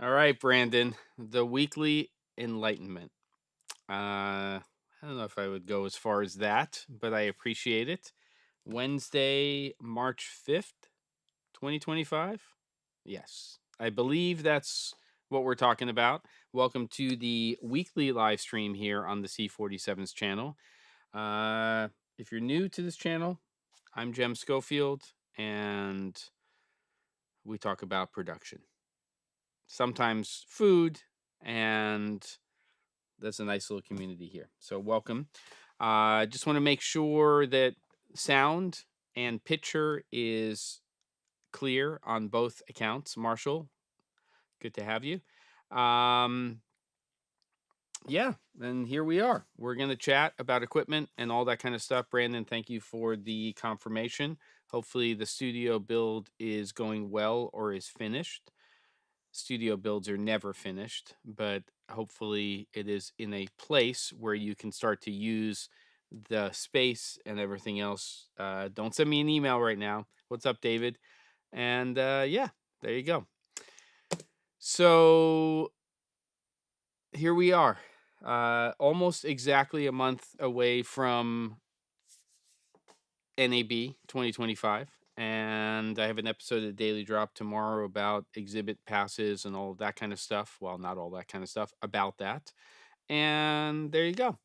All right, Brandon, the weekly enlightenment. I don't know if I would go as far as that, but I appreciate it. Wednesday, March 5th, 2025. Yes, I believe that's what we're talking about. Welcome to the weekly live stream here on the C47's channel. Uh, if you're new to this channel, I'm Jem Schofield, and we talk about production, sometimes food, and that's a nice little community here. So welcome. Just want to make sure that sound and picture is clear on both accounts. Marshall, good to have you. Um, yeah, and here we are. We're going to chat about equipment and all that kind of stuff. Brandon, thank you for the confirmation. Hopefully the studio build is going well or is finished. Studio builds are never finished, but hopefully it is in a place where you can start to use the space and everything else. Don't send me an email right now. What's up, David? And yeah, there you go. So here we are, almost exactly a month away from NAB 2025. And I have an episode of Daily Drop tomorrow about exhibit passes and all of that kind of stuff. Well, not all that kind of stuff, about that. And there you go.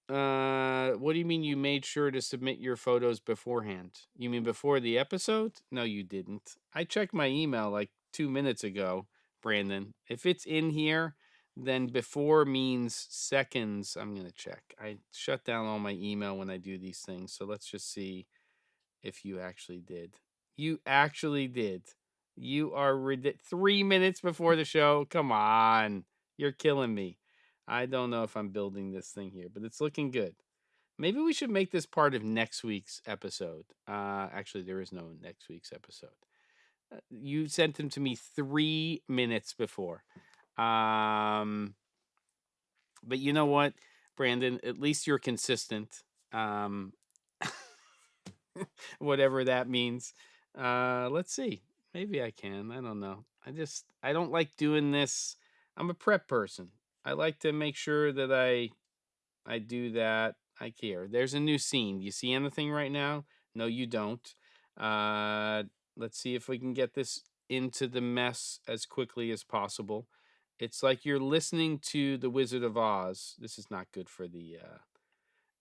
What do you mean you made sure to submit your photos beforehand? You mean before the episode? No, you didn't. I checked my email like 2 minutes ago, Brandon. If it's in here, then before means seconds. I'm going to check. I shut down all my email when I do these things. So let's just see if you actually did. You actually did. You are 3 minutes before the show. Come on. You're killing me. I don't know if I'm building this thing here, but it's looking good. Maybe we should make this part of next week's episode. Actually, there is no next week's episode. You sent them to me 3 minutes before. But you know what, Brandon? At least you're consistent. Um, whatever that means. Let's see. Maybe I can. I don't know. I don't like doing this. I'm a prep person. I like to make sure that I do that. I care. There's a new scene. Do you see anything right now? No, you don't. Uh, let's see if we can get this into the mess as quickly as possible. It's like you're listening to The Wizard of Oz. This is not good for the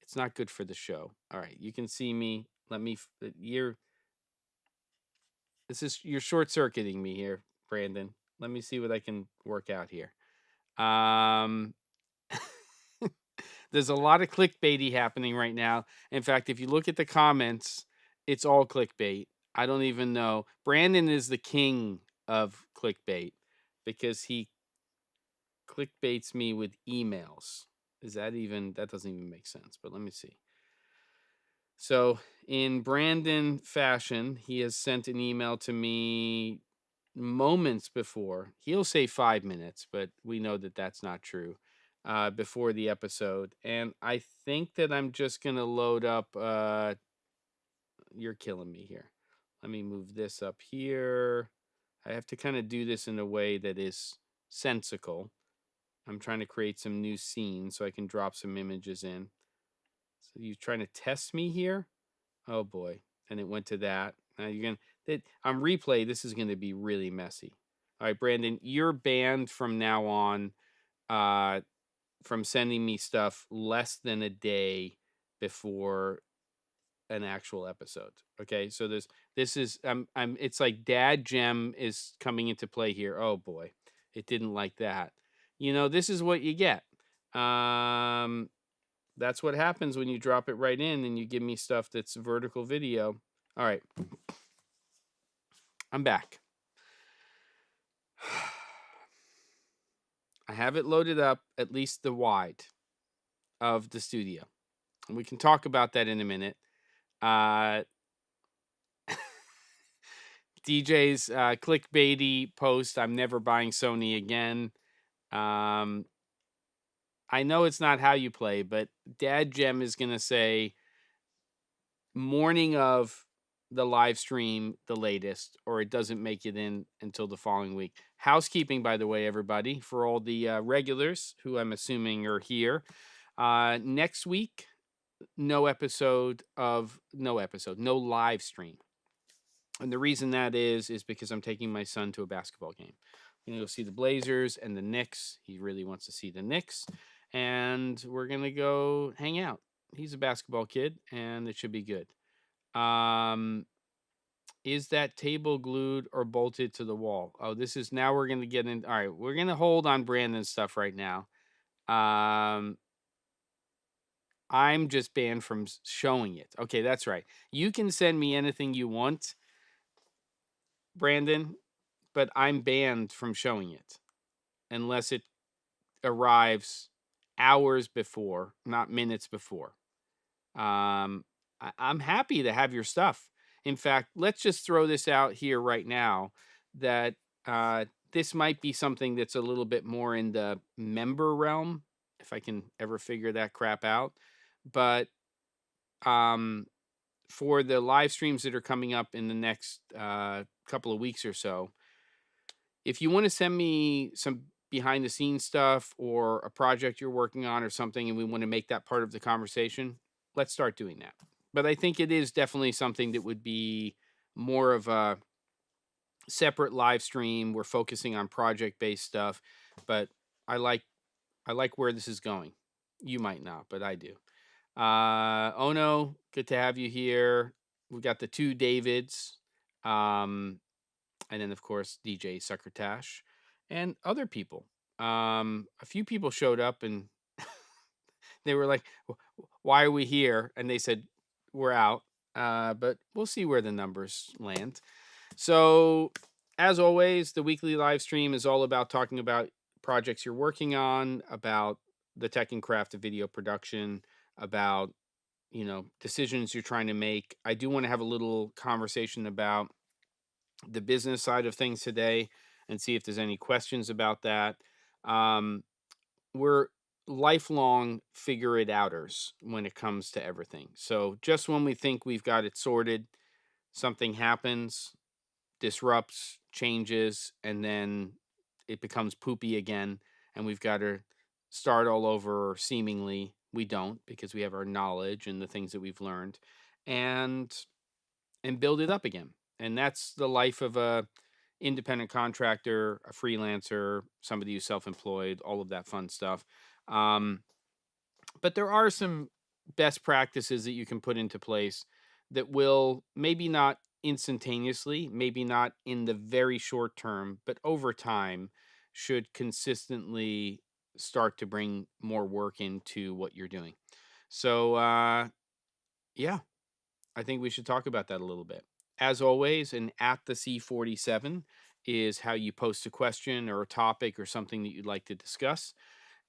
it's not good for the show. All right, you can see me. Let me you're short circuiting me here, Brandon. Let me see what I can work out here. Um There's a lot of clickbaity happening right now. In fact, if you look at the comments, it's all clickbait. I don't even know. Brandon is the king of clickbait because he clickbaits me with emails. That doesn't even make sense, but let me see. So, in Brandon fashion, he has sent an email to me moments before. He'll say 5 minutes, but we know that that's not true. Before the episode, and I think that I'm just gonna load up. You're killing me here. Let me move this up here. I have to kind of do this in a way that is sensical. I'm trying to create some new scenes so I can drop some images in. So you trying to test me here? Oh boy. And it went to that. Now you're going to, on replay, this is going to be really messy. All right, Brandon, you're banned from now on from sending me stuff less than a day before an actual episode. Okay, so this is it's like Dad Gem is coming into play here. Oh boy, it didn't like that. This is what you get. Um, that's what happens when you drop it right in and you give me stuff that's vertical video. All right, I'm back. I have it loaded up, at least the wide of the studio. And we can talk about that in a minute. DJ's clickbaity post, I'm never buying Sony again. Um, I know it's not how you play, but Dad Gem is going to say, morning of the live stream the latest, or it doesn't make it in until the following week. Housekeeping, by the way, everybody, for all the regulars who I'm assuming are here. Next week, no live stream. And the reason that is because I'm taking my son to a basketball game. I'm going to go see the Blazers and the Knicks. He really wants to see the Knicks. And we're going to go hang out. He's a basketball kid, and it should be good. Is that table glued or bolted to the wall? Oh, now we're going to get in. All right, we're going to hold on Brandon's stuff right now. I'm just banned from showing it. Okay, that's right. You can send me anything you want, Brandon, but I'm banned from showing it unless it arrives hours before, not minutes before. I'm happy to have your stuff. In fact, let's just throw this out here right now that this might be something that's a little bit more in the member realm, if I can ever figure that crap out. But for the live streams that are coming up in the next couple of weeks or so, if you want to send me some behind the scenes stuff or a project you're working on or something, and we want to make that part of the conversation, let's start doing that. But I think it is definitely something that would be more of a separate live stream. We're focusing on project based stuff, but I like where this is going. You might not, but I do. Ono, good to have you here. We got the two Davids. And then, of course, DJ Succotash and other people. A few people showed up and they were like, why are we here? And they said, we're out. But we'll see where the numbers land. So, as always, the weekly live stream is all about talking about projects you're working on, about the tech and craft of video production, about decisions you're trying to make. I do want to have a little conversation about the business side of things today and see if there's any questions about that. We're lifelong figure it outers when it comes to everything. So just when we think we've got it sorted, something happens, disrupts, changes, and then it becomes poopy again, and we've got to start all over, or seemingly we don't, because we have our knowledge and the things that we've learned, and build it up again. And that's the life of a independent contractor, a freelancer, somebody who's self-employed, all of that fun stuff. But there are some best practices that you can put into place that will maybe not instantaneously, maybe not in the very short term, but over time should consistently start to bring more work into what you're doing. So, yeah, I think we should talk about that a little bit. As always, an at theC47 is how you post a question or a topic or something that you'd like to discuss.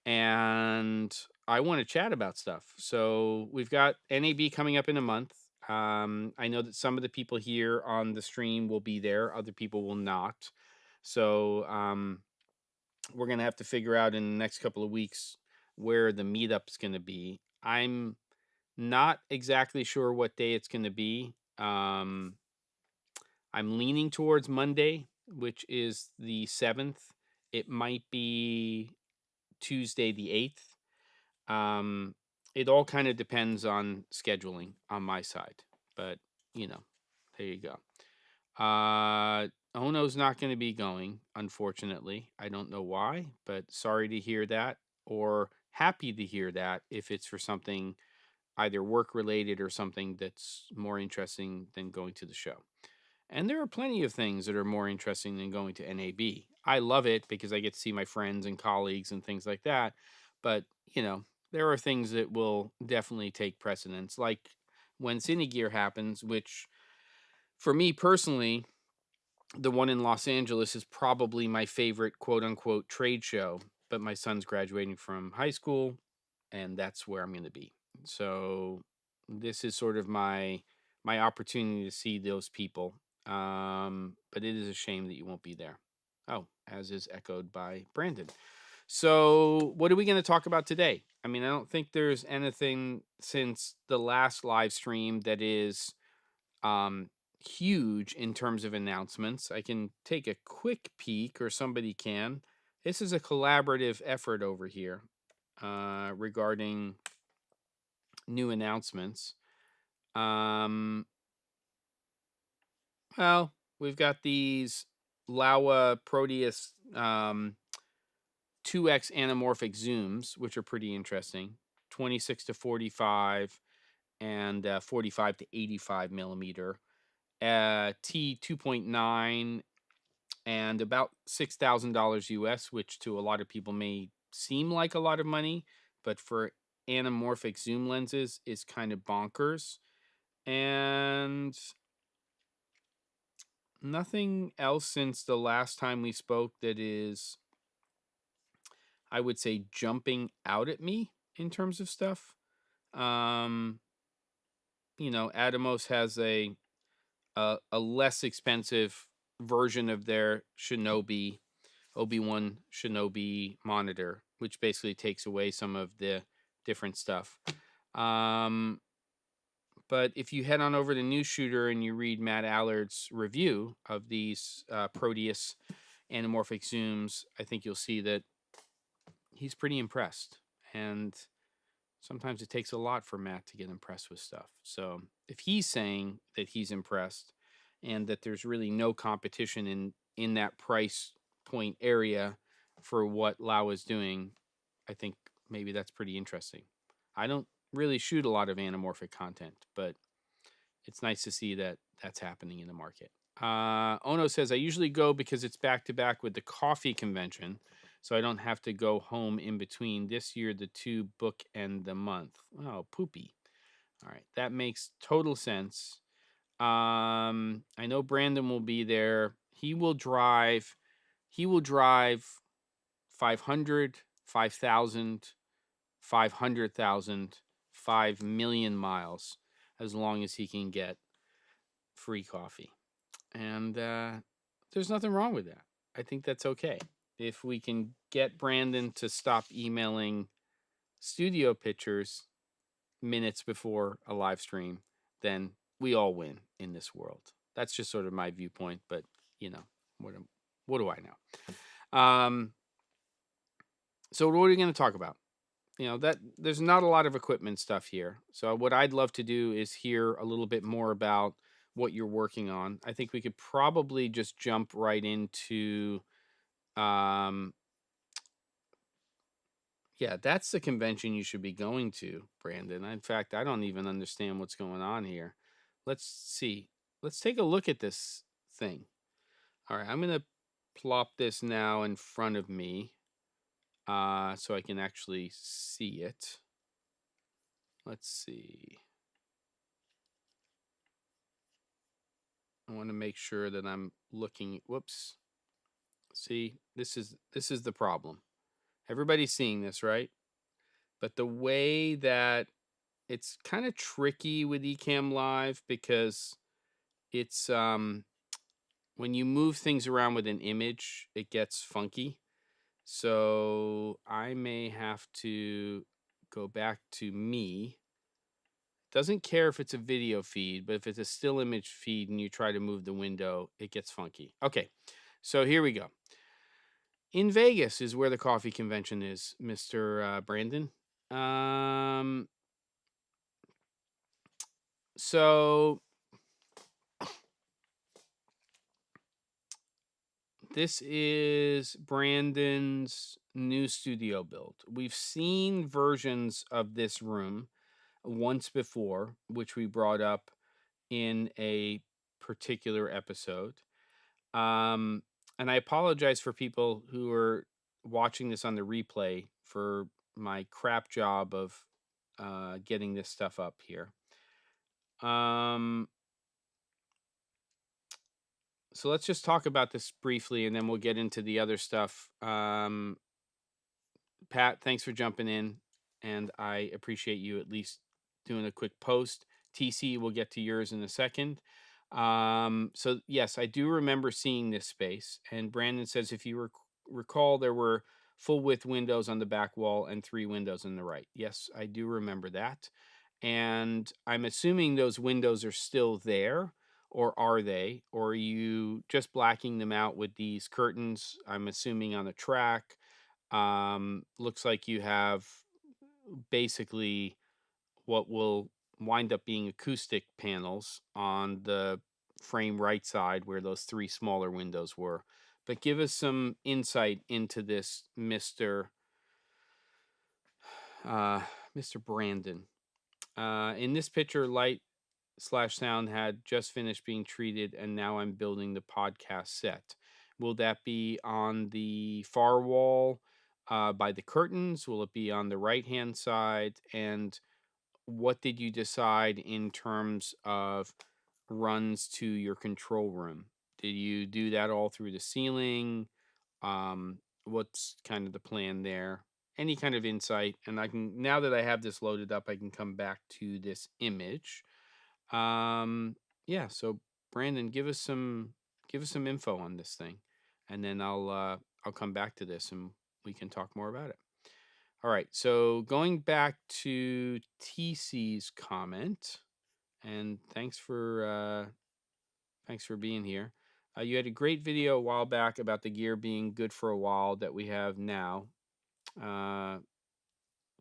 And I want to chat about stuff. So we've got NAB coming up in a month. I know that some of the people here on the stream will be there, other people will not. So we're going to have to figure out in the next couple of weeks where the meetup's going to be. I'm not exactly sure what day it's going to be. I'm leaning towards Monday, which is the 7th. It might be Tuesday the 8th. It all kind of depends on scheduling on my side. But, there you go. Ono's not going to be going, unfortunately. I don't know why, but sorry to hear that, or happy to hear that if it's for something either work related or something that's more interesting than going to the show. And there are plenty of things that are more interesting than going to NAB. I love it because I get to see my friends and colleagues and things like that. But, there are things that will definitely take precedence, like when Cinegear happens, which for me personally, the one in Los Angeles is probably my favorite quote unquote trade show. But my son's graduating from high school, and that's where I'm going to be. So this is sort of my opportunity to see those people. But it is a shame that you won't be there. Oh, as is echoed by Brandon. So what are we going to talk about today? I mean, I don't think there's anything since the last live stream that is huge in terms of announcements. I can take a quick peek, or somebody can. This is a collaborative effort over here regarding new announcements. Well, we've got these Laowa Proteus 2x anamorphic zooms, which are pretty interesting. 26 to 45 and 45 to 85 millimeter. T2.9 and about $6,000 US, which to a lot of people may seem like a lot of money, but for anamorphic zoom lenses is kind of bonkers. And nothing else since the last time we spoke that is, I would say, jumping out at me in terms of stuff. Um, Atomos has a less expensive version of their Shinobi Obi-Wan Shinobi monitor, which basically takes away some of the different stuff. But if you head on over to News Shooter and you read Matt Allard's review of these Proteus anamorphic zooms, I think you'll see that he's pretty impressed. And sometimes it takes a lot for Matt to get impressed with stuff. So if he's saying that he's impressed and that there's really no competition in that price point area for what Lao is doing, I think maybe that's pretty interesting. I don't really shoot a lot of anamorphic content, but it's nice to see that that's happening in the market. Ono says, I usually go because it's back to back with the coffee convention, so I don't have to go home in between. This year, the two bookend the month. Oh, poopy. All right, that makes total sense. I know Brandon will be there. He will drive 500, 5,000, 500,000, 5 million miles as long as he can get free coffee. And there's nothing wrong with that. I think that's okay. If we can get Brandon to stop emailing studio pictures minutes before a live stream, then we all win in this world. That's just sort of my viewpoint, but what do I know? So what are we going to talk about? That there's not a lot of equipment stuff here. So what I'd love to do is hear a little bit more about what you're working on. I think we could probably just jump right into yeah, that's the convention you should be going to, Brandon. In fact, I don't even understand what's going on here. Let's see. Let's take a look at this thing. All right, I'm going to plop this now in front of me so I can actually see it. Let's see. I want to make sure that I'm looking. Whoops. See, this is the problem. Everybody's seeing this, right? But the way that it's kind of tricky with Ecamm Live because it's when you move things around with an image, it gets funky. So I may have to go back to me. Doesn't care if it's a video feed, but if it's a still image feed and you try to move the window, it gets funky. Okay, so here we go. In Vegas is where the coffee convention is, Mr. Brandon. So this is Brandon's new studio build. We've seen versions of this room once before, which we brought up in a particular episode. And I apologize for people who are watching this on the replay for my crap job of getting this stuff up here. So let's just talk about this briefly, and then we'll get into the other stuff. Pat, thanks for jumping in, and I appreciate you at least doing a quick post. TC, we'll get to yours in a second. So yes, I do remember seeing this space. And Brandon says, if you recall, there were full width windows on the back wall and 3 windows on the right. Yes, I do remember that. And I'm assuming those windows are still there, or are they? Or are you just blacking them out with these curtains, I'm assuming on the track? Looks like you have basically what will wind up being acoustic panels on the frame right side where those three smaller windows were. But give us some insight into this, uh, Mr. Brandon. In this picture, light slash sound had just finished being treated, and now I'm building the podcast set. Will that be on the far wall by the curtains? Will it be on the right hand side? And what did you decide in terms of runs to your control room? Did you do that all through the ceiling? What's kind of the plan there? Any kind of insight, and I can, now that I have this loaded up, I can come back to this image. Yeah, so Brandon, give us some info on this thing, and then I'll come back to this and we can talk more about it. All right, so going back to TC's comment, and thanks for being here. You had a great video a while back about the gear being good for a while that we have now. Uh,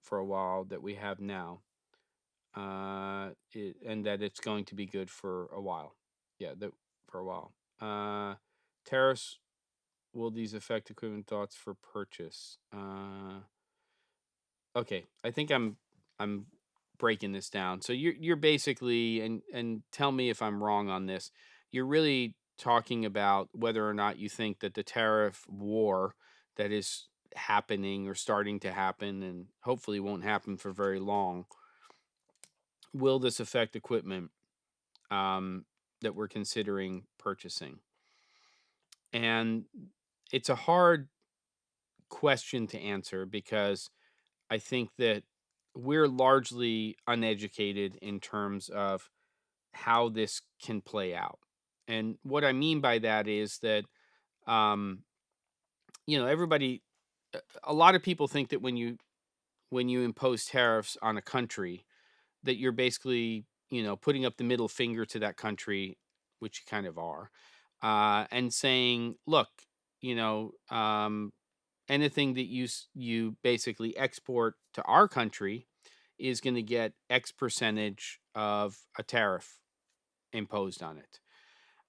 for a while that we have now, and that it's going to be good for a while. Yeah, that for a while. Tariffs, will these affect equipment thoughts for purchase? Okay, I think I'm breaking this down. So you're basically, and tell me if I'm wrong on this. You're really talking about whether or not you think that the tariff war that is happening or starting to happen and hopefully won't happen for very long, will this affect equipment that we're considering purchasing? And it's a hard question to answer because I think that we're largely uneducated in terms of how this can play out. And what I mean by that is that, um, everybody, a lot of people think that when you impose tariffs on a country, that you're basically, putting up the middle finger to that country, which you kind of are, and saying, look, you know, um, anything that you basically export to our country is going to get X percentage of a tariff imposed on it.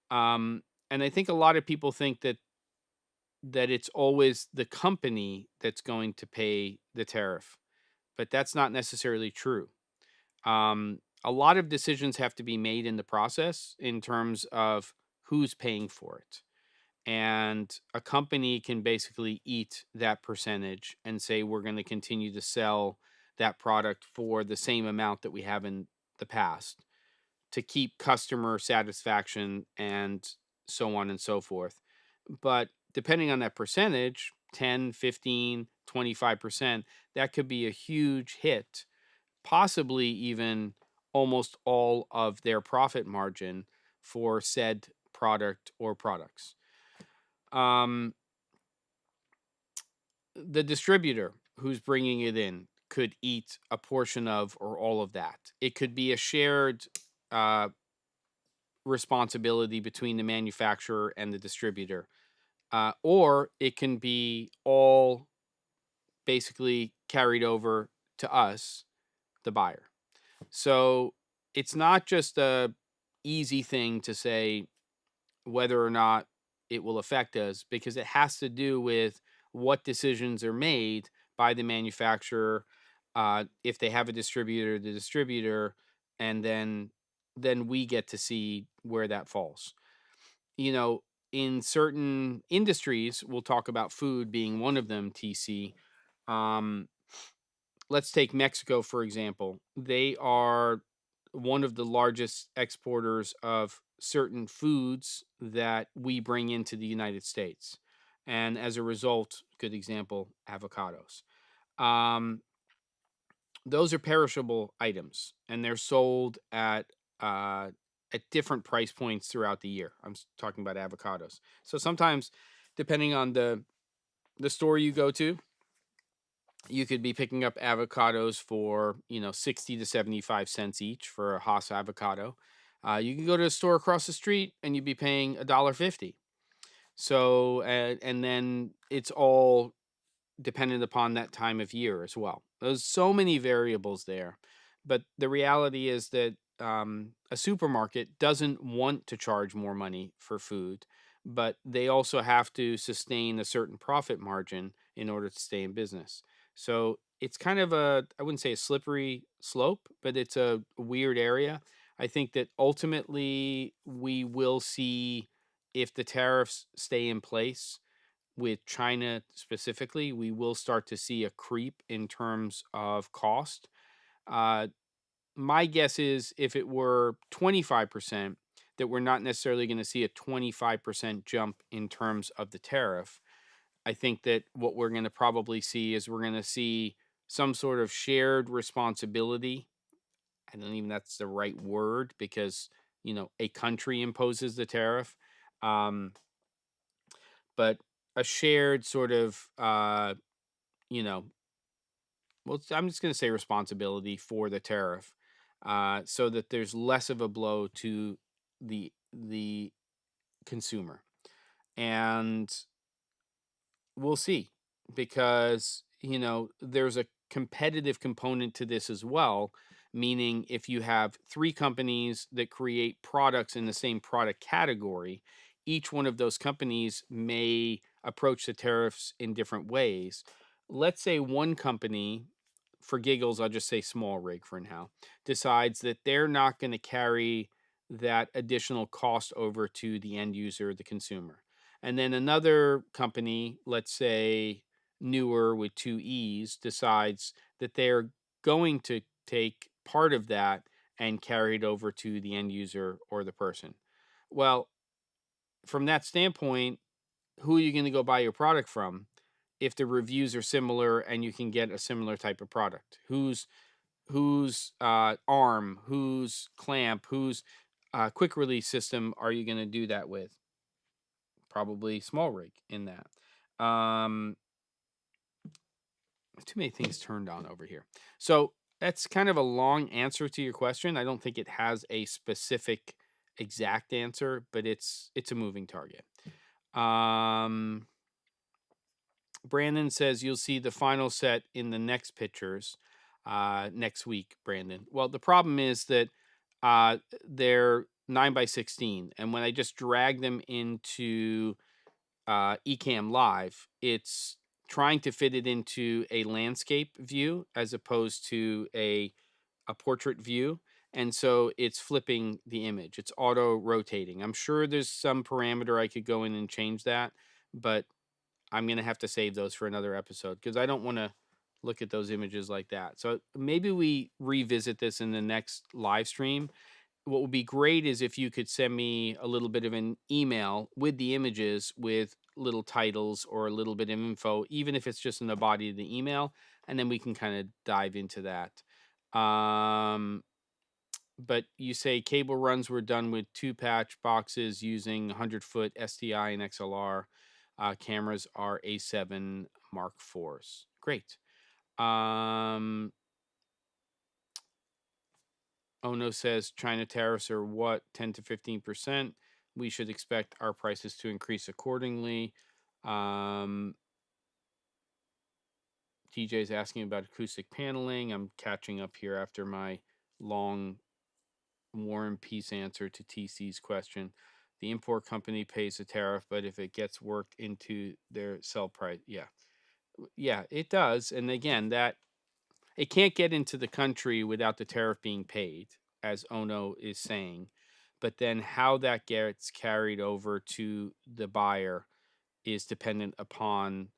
And I think a lot of people think that it's always the company that's going to pay the tariff, but that's not necessarily true. A lot of decisions have to be made in the process in terms of who's paying for it. And a company can basically eat that percentage and say, we're going to continue to sell that product for the same amount that we have in the past to keep customer satisfaction and so on and so forth. But depending on that percentage, 10, 15, 25%, that could be a huge hit, possibly even almost all of their profit margin for said product or products. Um, the distributor who's bringing it in could eat a portion of or all of that. It could be a shared uh, responsibility between the manufacturer and the distributor, or it can be all basically carried over to us, the buyer. So it's not just a easy thing to say whether or not it will affect us, because it has to do with what decisions are made by the manufacturer, if they have a distributor, the distributor, and then we get to see where that falls. You know, in certain industries, we'll talk about food being one of them, TC. Um, let's take Mexico, for example. They are one of the largest exporters of certain foods that we bring into the United States. And as a result, good example, avocados. Um, those are perishable items, and they're sold at different price points throughout the year. I'm talking about avocados. So sometimes, depending on the store you go to, you could be picking up avocados for 60 to 75 cents each for a Hass avocado. You can go to a store across the street and you'd be paying $1.50. So, and then it's all dependent upon that time of year as well. There's so many variables there. But the reality is that a supermarket doesn't want to charge more money for food, but they also have to sustain a certain profit margin in order to stay in business. So it's kind of I wouldn't say a slippery slope, but it's a weird area. I think that ultimately we will see, if the tariffs stay in place, with China specifically, we will start to see a creep in terms of cost. Uh, my guess is if it were 25%, that we're not necessarily going to see a 25% jump in terms of the tariff. I think that what we're going to probably see is we're going to see some sort of shared responsibility. I don't even that's the right word, because a country imposes the tariff. Um, but a shared sort of you know, well, I'm just going to say responsibility for the tariff, so that there's less of a blow to the consumer, and we'll see, because there's a competitive component to this as well. Meaning, if you have three companies that create products in the same product category, each one of those companies may approach the tariffs in different ways. Let's say one company, for giggles, I'll just say small rig for now, decides that they're not going to carry that additional cost over to the end user, the consumer. And then another company, let's say newer with two E's, decides that they're going to take part of that and carry it over to the end user or the person. Well, from that standpoint, who are you going to go buy your product from if the reviews are similar and you can get a similar type of product? Whose arm, whose clamp, whose quick release system are you going to do that with? Probably small rig in that. Too many things turned on over here. So that's kind of a long answer to your question. I don't think it has a specific exact answer, but it's a moving target. Brandon says you'll see the final set in the next pictures next week, Brandon. Well, the problem is that they're 9x16, and when I just drag them into Ecamm Live, it's trying to fit it into a landscape view as opposed to a portrait view. And so it's flipping the image. It's auto rotating. I'm sure there's some parameter I could go in and change that, but I'm going to have to save those for another episode because I don't want to look at those images like that. So maybe we revisit this in the next live stream. What would be great is if you could send me a little bit of an email with the images, with little titles or a little bit of info, even if it's just in the body of the email, and then we can kind of dive into that. But you say cable runs were done with 2-patch boxes using 100-foot STI and XLR. Cameras are A7 Mark IVs. Great. Ono says China tariffs are what, 10 to 15%. We should expect our prices to increase accordingly. TJ's asking about acoustic paneling. I'm catching up here after my long War and Peace answer to TC's question. The import company pays a tariff, but if it gets worked into their sell price, yeah, it does. And again, that it can't get into the country without the tariff being paid, as Ono is saying. But then how that gets carried over to the buyer is dependent upon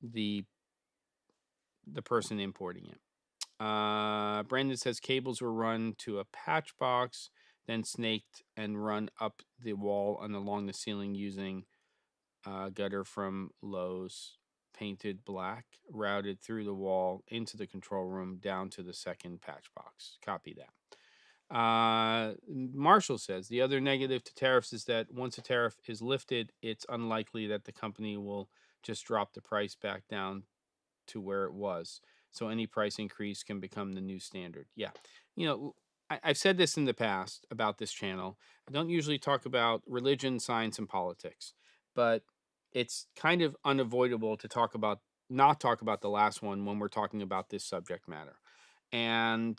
the person importing it. Brandon says cables were run to a patch box, then snaked and run up the wall and along the ceiling using gutter from Lowe's, painted black, routed through the wall into the control room down to the second patch box. Copy that. Marshall says the other negative to tariffs is that once a tariff is lifted, it's unlikely that the company will just drop the price back down to where it was. So any price increase can become the new standard. Yeah. You know, I've said this in the past about this channel. I don't usually talk about religion, science, and politics, but it's kind of unavoidable to not talk about the last one when we're talking about this subject matter. And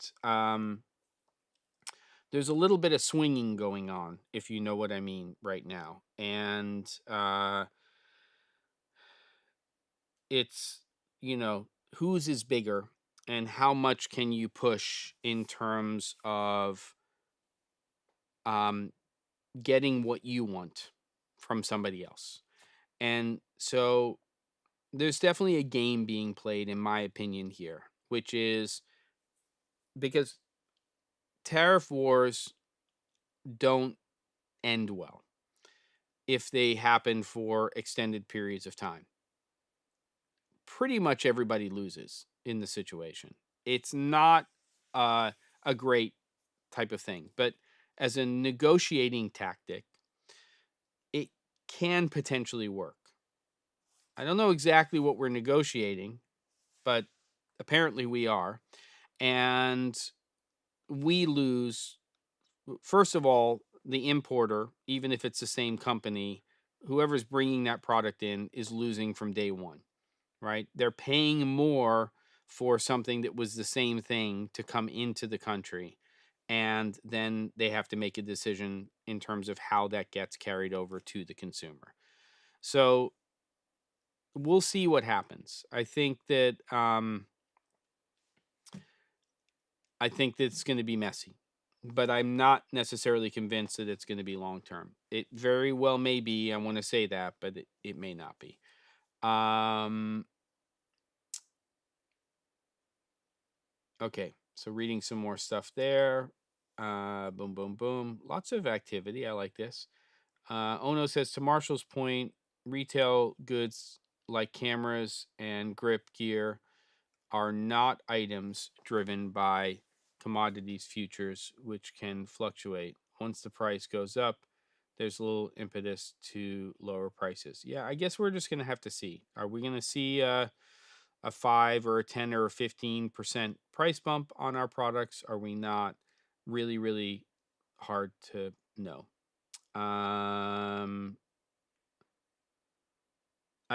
there's a little bit of swinging going on, if you know what I mean, right now. And it's, whose is bigger and how much can you push in terms of um, getting what you want from somebody else. And so there's definitely a game being played, in my opinion, here, which is because tariff wars don't end well if they happen for extended periods of time. Pretty much everybody loses in the situation. It's not a great type of thing, but as a negotiating tactic, it can potentially work. I don't know exactly what we're negotiating, but apparently we are. And we lose, first of all, the importer, even if it's the same company, whoever's bringing that product in is losing from day one, right? They're paying more for something that was the same thing to come into the country. And then they have to make a decision in terms of how that gets carried over to the consumer. So we'll see what happens. I think that it's going to be messy, but I'm not necessarily convinced that it's going to be long term. It very well may be. I want to say that, but it may not be. Um, okay, so reading some more stuff there. Boom, boom, boom. Lots of activity. I like this. Ono says, to Marshall's point, retail goods like cameras and grip gear are not items driven by commodities futures, which can fluctuate. Once the price goes up, there's a little impetus to lower prices. Yeah, I guess we're just going to have to see. Are we going to see a 5 or a 10 or a 15% price bump on our products? Are we not? Really, really hard to know. I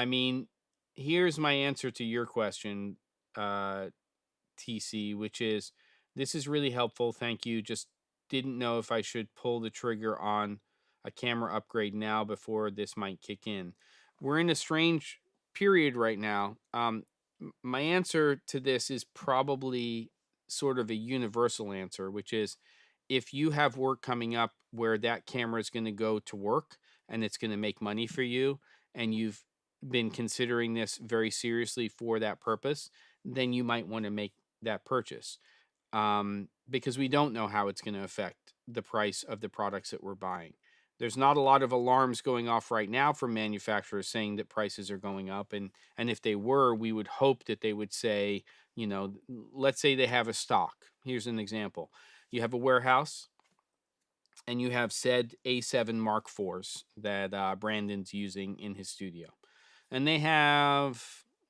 mean, here's my answer to your question, uh, TC, which is, this is really helpful. Thank you. Just didn't know if I should pull the trigger on a camera upgrade now before this might kick in. We're in a strange period right now. My answer to this is probably sort of a universal answer, which is, if you have work coming up where that camera is going to go to work and it's going to make money for you, and you've been considering this very seriously for that purpose, then you might want to make that purchase, because we don't know how it's going to affect the price of the products that we're buying. There's not a lot of alarms going off right now from manufacturers saying that prices are going up, and if they were, we would hope that they would say, let's say they have a stock. Here's an example: you have a warehouse, and you have said A7 Mark IVs that Brandon's using in his studio, and they have,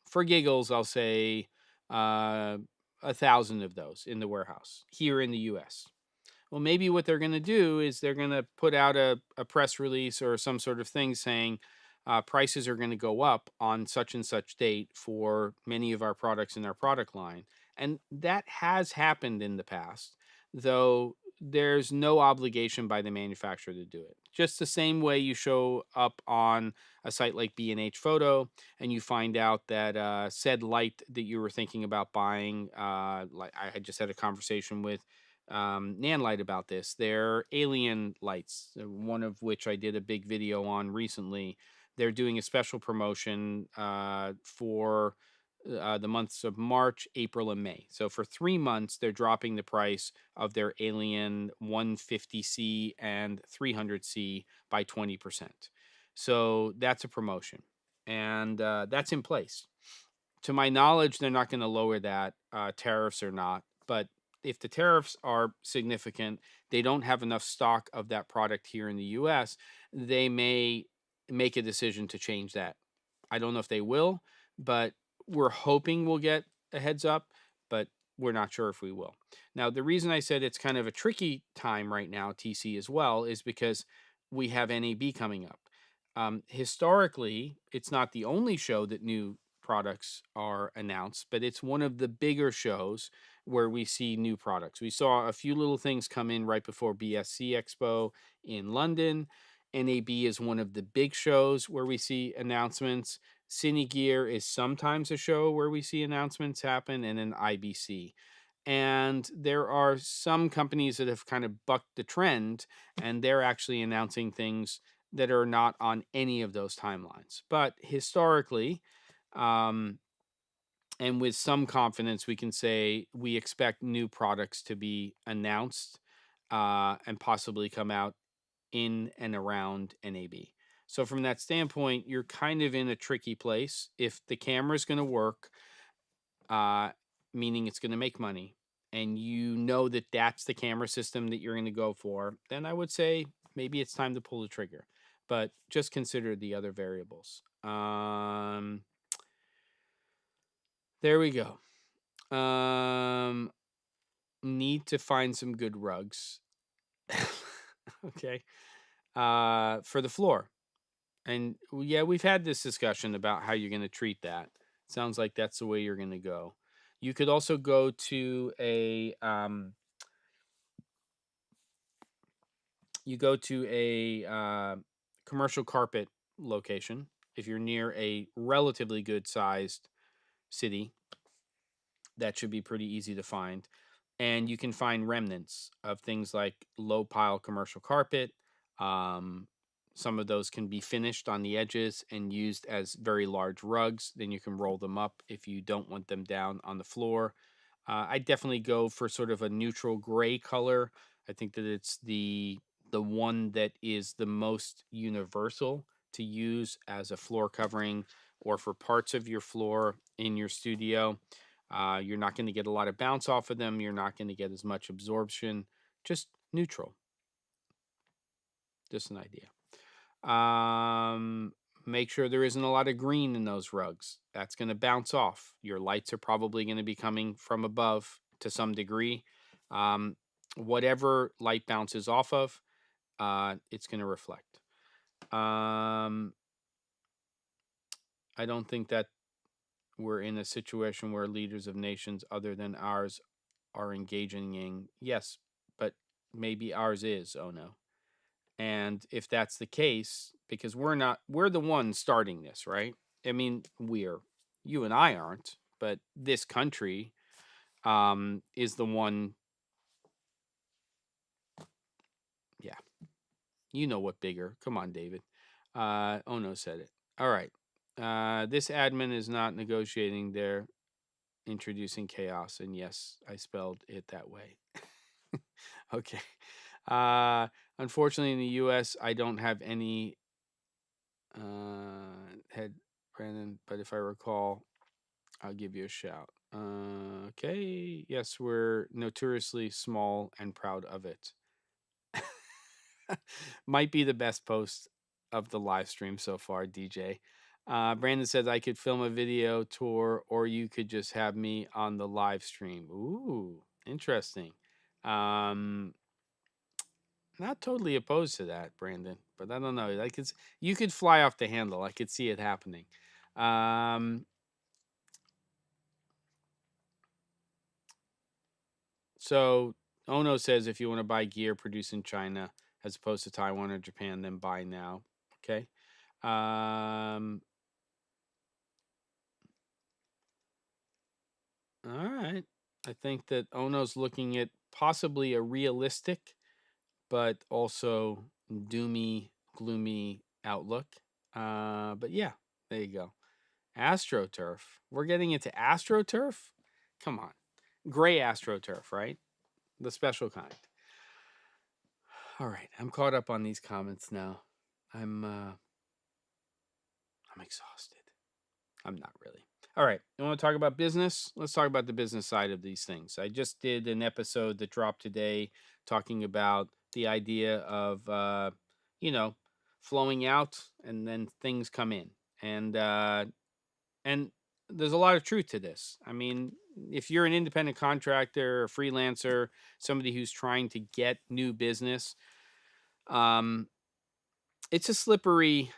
for giggles, I'll say, 1,000 of those in the warehouse here in the U.S. Well, maybe what they're going to do is they're going to put out a press release or some sort of thing saying prices are going to go up on such and such date for many of our products in our product line. And that has happened in the past, though there's no obligation by the manufacturer to do it. Just the same way you show up on a site like B&H Photo and you find out that said light that you were thinking about buying, like I had just had a conversation with Nanlite about this. They're alien lights, one of which I did a big video on recently. They're doing a special promotion for the months of March, April, and May. So for 3 months, they're dropping the price of their Alien 150C and 300C by 20%. So that's a promotion, and that's in place. To my knowledge, they're not going to lower that, tariffs or not. But if the tariffs are significant, they don't have enough stock of that product here in the US, they may make a decision to change that. I don't know if they will, but we're hoping we'll get a heads up. But we're not sure if we will. Now, the reason I said it's kind of a tricky time right now, TC as well, is because we have NAB coming up. Historically, it's not the only show that new products are announced, but it's one of the bigger shows where we see new products. We saw a few little things come in right before BSC Expo in London. NAB is one of the big shows where we see announcements. Cine Gear is sometimes a show where we see announcements happen, and then IBC. And there are some companies that have kind of bucked the trend, and they're actually announcing things that are not on any of those timelines. But historically, and with some confidence, we can say we expect new products to be announced and possibly come out in and around NAB. So from that standpoint, you're kind of in a tricky place. If the camera is going to work, meaning it's going to make money, and you know that that's the camera system that you're going to go for, then I would say maybe it's time to pull the trigger. But just consider the other variables. There we go. Need to find some good rugs. Okay. For the floor. And yeah, we've had this discussion about how you're going to treat that. Sounds like that's the way you're going to go. You could also go to a commercial carpet location if you're near a relatively good sized city. That should be pretty easy to find. And you can find remnants of things like low pile commercial carpet. Some of those can be finished on the edges and used as very large rugs. Then you can roll them up if you don't want them down on the floor. I definitely go for sort of a neutral gray color. I think that it's the one that is the most universal to use as a floor covering or for parts of your floor in your studio. You're not going to get a lot of bounce off of them. You're not going to get as much absorption. Just neutral. Just an idea. Make sure there isn't a lot of green in those rugs. That's going to bounce off. Your lights are probably going to be coming from above to some degree. Whatever light bounces off of, it's going to reflect. I don't think that we're in a situation where leaders of nations other than ours are engaging in. Yes, but maybe ours is. Oh no. And if that's the case, because we're the ones starting this, right? I mean, you and I aren't, but this country is the one. Yeah. You know what bigger. Come on, David. Oh no, said it. All right. This admin is not negotiating. They're introducing chaos. And yes, I spelled it that way. Okay. Unfortunately, in the U.S., I don't have any head, Brandon, but if I recall, I'll give you a shout. Okay. Yes, we're notoriously small and proud of it. Might be the best post of the live stream so far, DJ. Brandon says I could film a video tour, or you could just have me on the live stream. Ooh, interesting. Um, Not totally opposed to that, Brandon, but I don't know. Like you could fly off the handle. I could see it happening. So Ono says if you want to buy gear produced in China as opposed to Taiwan or Japan, then buy now. Okay. All right. I think that Ono's looking at possibly a realistic, but also doomy, gloomy outlook. But yeah, there you go. AstroTurf. We're getting into AstroTurf? Come on. Gray AstroTurf, right? The special kind. All right, I'm caught up on these comments now. I'm exhausted. I'm not really. All right, you want to talk about business? Let's talk about the business side of these things. I just did an episode that dropped today talking about the idea of flowing out and then things come in. And there's a lot of truth to this. I mean, if you're an independent contractor, a freelancer, somebody who's trying to get new business, um, it's a slippery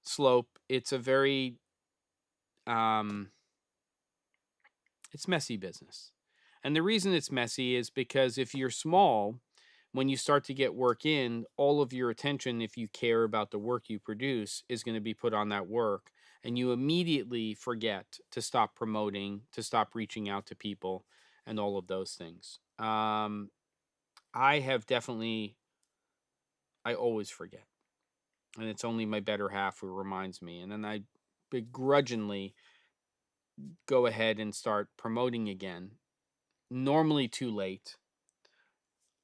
slope. It's a very um, it's messy business. And the reason it's messy is because if you're small, when you start to get work in, all of your attention, if you care about the work you produce, is going to be put on that work. And you immediately forget to stop promoting, to stop reaching out to people, and all of those things. I have definitely, I always forget. And it's only my better half who reminds me. And then I begrudgingly go ahead and start promoting again, normally too late.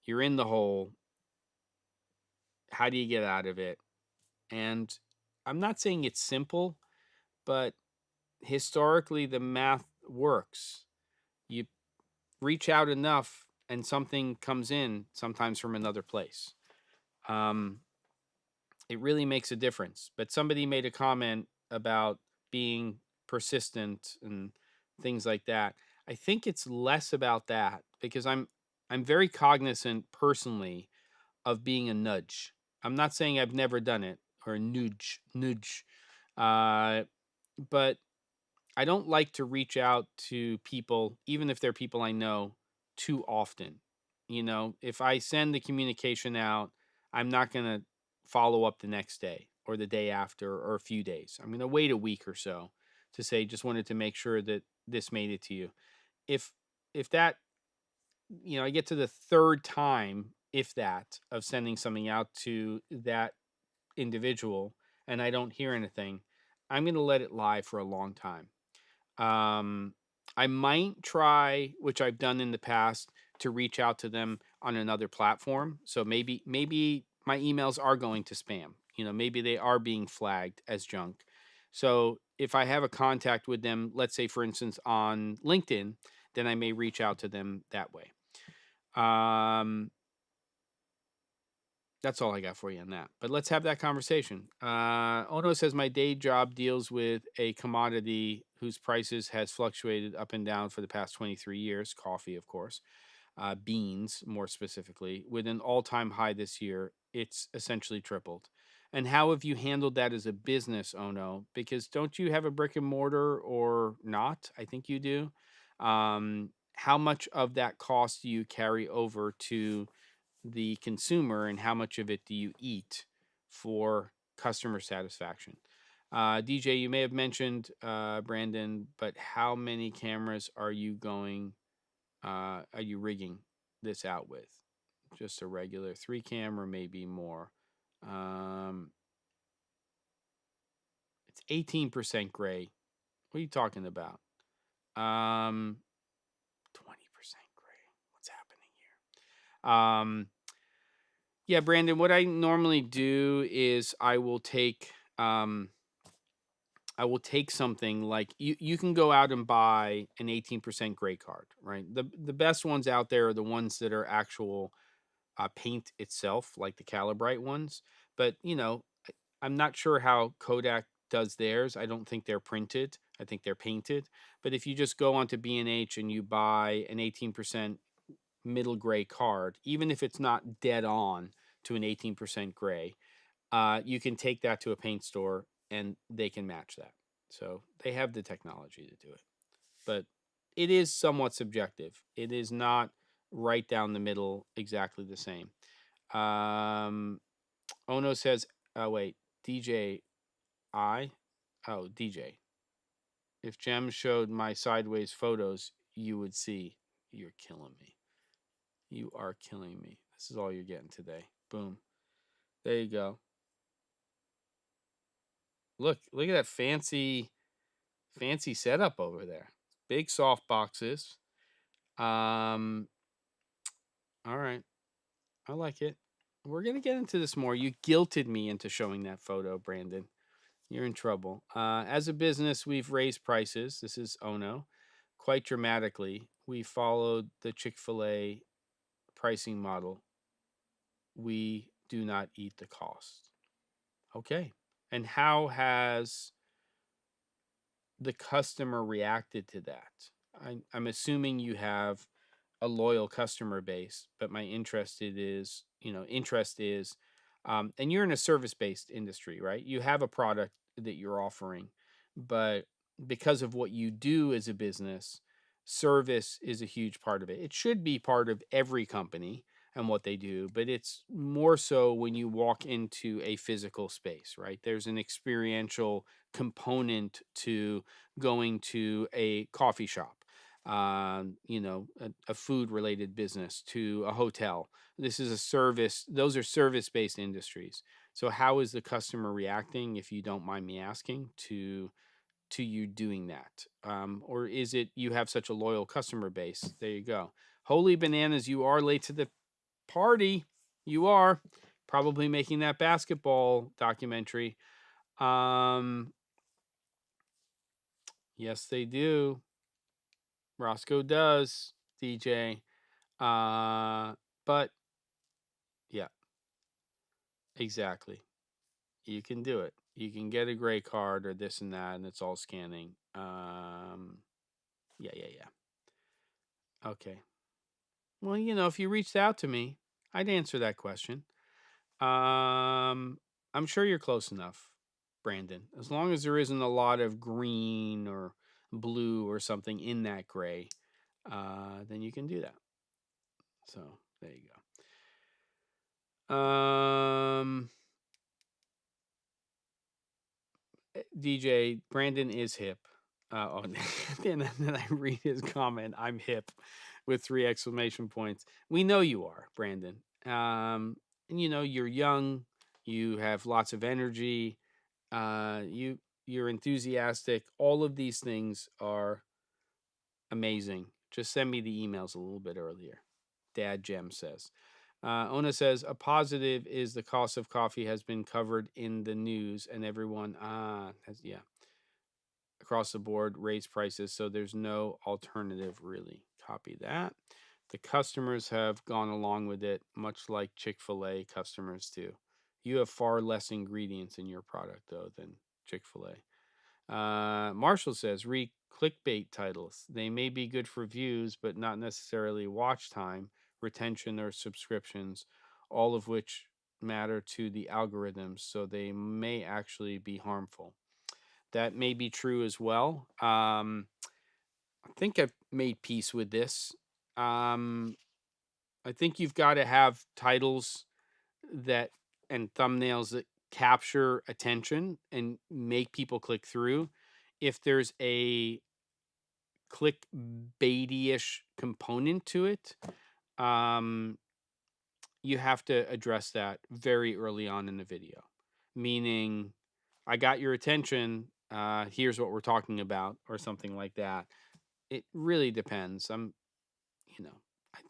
You're in the hole. How do you get out of it? And I'm not saying it's simple, but historically the math works. You reach out enough and something comes in, sometimes from another place. Um, it really makes a difference. But somebody made a comment about being persistent and things like that. I think it's less about that because I'm very cognizant personally of being a nudge. I'm not saying I've never done it or nudge. Uh, but I don't like to reach out to people, even if they're people I know, too often. You know, if I send the communication out, I'm not going to follow up the next day or the day after or a few days. I'm going to wait a week or so to say, just wanted to make sure that this made it to you. If if that, I get to the third time, if that, of sending something out to that individual and I don't hear anything, I'm going to let it lie for a long time. Um, I might try, which I've done in the past, to reach out to them on another platform. So maybe my emails are going to spam. Maybe they are being flagged as junk. So if I have a contact with them, let's say for instance on LinkedIn, then I may reach out to them that way. Um, that's all I got for you on that. But let's have that conversation. Ono says my day job deals with a commodity whose prices has fluctuated up and down for the past 23 years. Coffee, of course. Beans, more specifically, with an all-time high this year. It's essentially tripled. And how have you handled that as a business, Ono? Because don't you have a brick and mortar or not? I think you do. How much of that cost do you carry over to the consumer, and how much of it do you eat for customer satisfaction? DJ, you may have mentioned Brandon, but how many cameras are you rigging this out with? Just a regular 3 cam or maybe more? Um, it's 18% gray. What are you talking about? 20% gray. What's happening here? Yeah, Brandon, what I normally do is I will take something like you can go out and buy an 18% gray card, right? The best ones out there are the ones that are actual paint itself, like the Calibrite ones. But I'm not sure how Kodak does theirs. I don't think they're printed. I think they're painted. But if you just go onto B&H and you buy an 18% middle gray card, even if it's not dead on to an 18% gray, you can take that to a paint store and they can match that. So they have the technology to do it. But it is somewhat subjective. It is not right down the middle exactly the same. Ono says, oh, wait, DJ, DJ. If Jem showed my sideways photos, you would see. You're killing me. You are killing me. This is all you're getting today. Boom. There you go. Look at that fancy setup over there. Big soft boxes. Um, all right. I like it. We're gonna get into this more. You guilted me into showing that photo, Brandon. You're in trouble. As a business, we've raised prices. This is Ono, quite dramatically. We followed the Chick-fil-A pricing model. We do not eat the cost. Okay. And how has the customer reacted to that. I'm assuming you have a loyal customer base, but my interest is, and you're in a service-based industry, right? You have a product that you're offering, but because of what you do as a business, service is a huge part of it. It should be part of every company and what they do, but it's more so when you walk into a physical space, right? There's an experiential component to going to a coffee shop, a food related business, to a hotel. This is a service, those are service based industries. So how is the customer reacting, if you don't mind me asking, to you doing that? Or is it you have such a loyal customer base? There you go. Holy bananas, you are late to the party. You are probably making that basketball documentary. Yes, they do. Roscoe does, DJ. But yeah, exactly. You can do it. You can get a gray card or this and that, and it's all scanning. Yeah. Okay. Well, if you reached out to me, I'd answer that question. I'm sure you're close enough, Brandon. As long as there isn't a lot of green or blue or something in that gray, then you can do that. So there you go. DJ Brandon is hip. And then I read his comment. I'm hip, with 3 exclamation points. We know you are, Brandon. And you're young. You have lots of energy. You're enthusiastic. All of these things are amazing. Just send me the emails a little bit earlier. Dad Jem says. Ona says, a positive is the cost of coffee has been covered in the news, and everyone, across the board raise prices, so there's no alternative really. Copy that. The customers have gone along with it, much like Chick-fil-A customers do. You have far less ingredients in your product, though, than Chick-fil-A. Marshall says, read clickbait titles. They may be good for views, but not necessarily watch time, retention, or subscriptions, all of which matter to the algorithms, so they may actually be harmful. That may be true as well. I think I've made peace with this. I think you've got to have titles that and thumbnails that capture attention and make people click through. If there's a clickbaity-ish component to it, you have to address that very early on in the video. Meaning, I got your attention. Here's what we're talking about, or something like that. It really depends. I